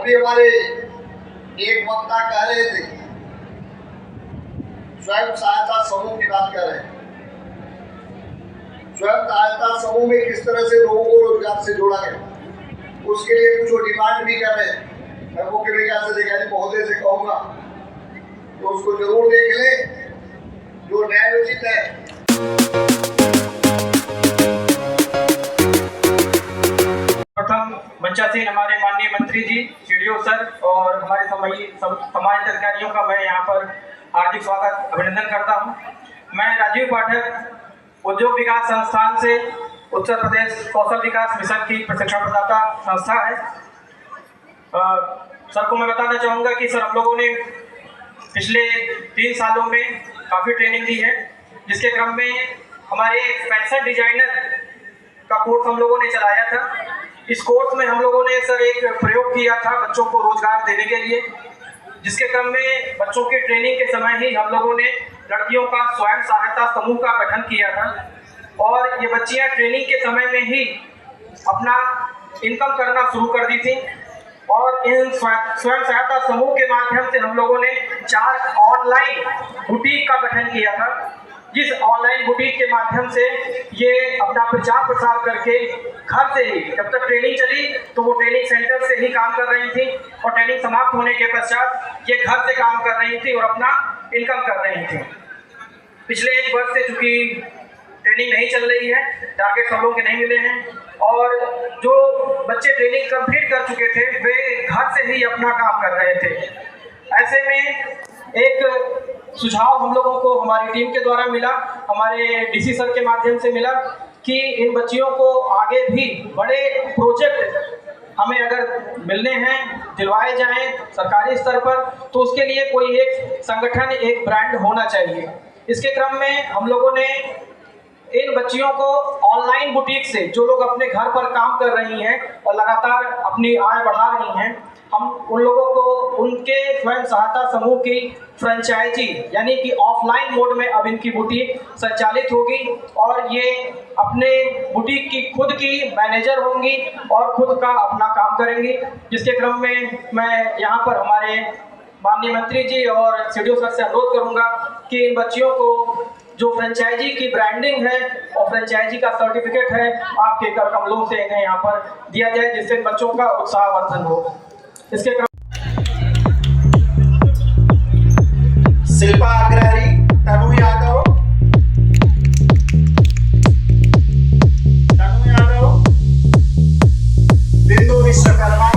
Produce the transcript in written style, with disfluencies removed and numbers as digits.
अभी हमारे एक वक्ता कह रहे थे स्वयं सहायता समूह की बात कर रहे हैं। स्वयं सहायता समूह में किस तरह से लोगों को रोजगार से जोड़ा गया, उसके लिए कुछ डिमांड भी कर रहे हैं। मैं मुख्य विकास अधिकारी महोदय से कहूंगा तो उसको जरूर देख ले, जो न्यायोचित है। प्रथम मंचासीन हमारे माननीय मंत्री जी, सीडीओ सर और हमारे सम्मानित अधिकारियों का मैं यहाँ पर हार्दिक स्वागत अभिनंदन करता हूँ। मैं राजीव पाठक, उद्योग विकास संस्थान से उत्तर प्रदेश कौशल विकास मिशन की प्रशिक्षण प्रदाता संस्था है। सर को मैं बताना चाहूँगा कि सर हम लोगों ने पिछले 3 सालों में काफ़ी ट्रेनिंग दी है, जिसके क्रम में हमारे फैशन डिजाइनर का कोर्स हम लोगों ने चलाया था। इस कोर्स में हम लोगों ने सर एक प्रयोग किया था बच्चों को रोजगार देने के लिए, जिसके क्रम में बच्चों की ट्रेनिंग के समय ही हम लोगों ने लड़कियों का स्वयं सहायता समूह का गठन किया था और ये बच्चियां ट्रेनिंग के समय में ही अपना इनकम करना शुरू कर दी थी। और इन स्वयं सहायता समूह के माध्यम से हम लोगों ने 4 ऑनलाइन बुटीक का गठन किया था, जिस ऑनलाइन बुटीक के माध्यम से ये अपना प्रचार प्रसार करके घर से ही, जब तक ट्रेनिंग चली तो वो ट्रेनिंग सेंटर से ही काम कर रही थी और ट्रेनिंग समाप्त होने के पश्चात ये घर से काम कर रही थी और अपना इनकम कर रही थी। पिछले 1 वर्ष से चूँकि ट्रेनिंग नहीं चल रही है, टारगेट सब लोगों के नहीं मिले हैं और जो बच्चे ट्रेनिंग कंप्लीट कर चुके थे वे घर से ही अपना काम कर रहे थे। ऐसे में एक सुझाव हम लोगों को हमारी टीम के द्वारा मिला, हमारे डीसी सर के माध्यम से मिला कि इन बच्चियों को आगे भी बड़े प्रोजेक्ट हमें अगर मिलने हैं, दिलवाए जाएं सरकारी स्तर पर, तो उसके लिए कोई एक संगठन, एक ब्रांड होना चाहिए। इसके क्रम में हम लोगों ने इन बच्चियों को ऑनलाइन बुटीक से, जो लोग अपने घर पर काम कर रही हैं और लगातार अपनी आय बढ़ा रही हैं, हम उन लोगों को उनके स्वयं सहायता समूह की फ्रेंचाइजी यानी कि ऑफलाइन मोड में अब इनकी बुटीक संचालित होगी और ये अपने बुटीक की खुद की मैनेजर होंगी और खुद का अपना काम करेंगी। जिसके क्रम में मैं यहाँ पर हमारे माननीय मंत्री जी और सीडीओ सर से अनुरोध करूँगा कि इन बच्चियों को जो फ्रेंचाइजी की ब्रांडिंग है और फ्रेंचाइजी का सर्टिफिकेट है, आपके कर कमलों से इन्हें यहाँ पर दिया जाए, जिससे बच्चों का उत्साहवर्धन हो। इसके क्रम शिल्पा अग्रहरी, तनु यादव, बिंदु विश्वकर्मा,